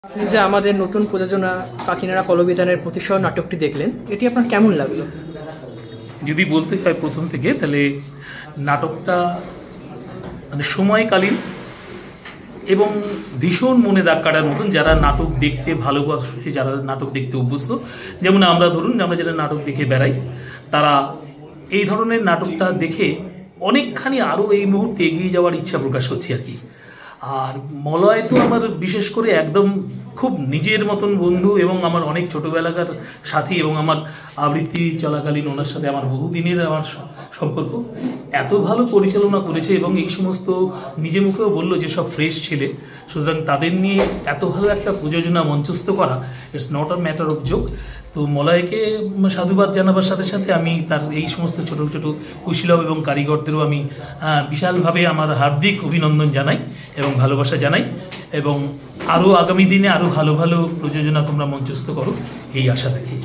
আপনি যে আমাদের নতুন প্রযোজনা কাকিনাড়া কলবিতানের প্রতিশয় নাটকটি দেখলেন, এটি আপনার কেমন লাগলো? যদি বলতে হয় প্রথম থেকে, তাহলে নাটকটা মানে সময়কালীন এবং ভীষণ মনে দাগ কাটার মতন। যারা নাটক দেখতে ভালোবাসে, যারা নাটক দেখতে অভ্যস্ত, যেমন আমরা ধরুন আমরা যারা নাটক দেখে বেড়াই, তারা এই ধরনের নাটকটা দেখে অনেকখানি আরও এই মুহূর্তে এগিয়ে যাওয়ার ইচ্ছা প্রকাশ হচ্ছে আর কি। আর মলয় তো আমার বিশেষ করে একদম খুব নিজের মতন বন্ধু এবং আমার অনেক ছোটোবেলাকার সাথী, এবং আমার আবৃত্তি চলাকালীন ওনার সাথে আমার বহুদিনের আমার সম্পর্ক। এত ভালো পরিচালনা করেছে এবং এই সমস্ত নিজে মুখেও বললো যে সব ফ্রেশ ছেলে, সুতরাং তাদের নিয়ে এত ভালো একটা প্রযোজনা মঞ্চস্থ করা, it's not a matter of joke. তো মলয়কে সাধুবাদ জানাবার সাথে সাথে আমি তার এই সমস্ত ছোটো ছোটো কুশীলব এবং কারিগরদেরও আমি বিশালভাবে আমার হার্দিক অভিনন্দন জানাই এবং ভালোবাসা জানাই, এবং আরও আগামী দিনে আরও ভালো ভালো প্রযোজনা তোমরা মঞ্চস্থ করো, এই আশা রাখি।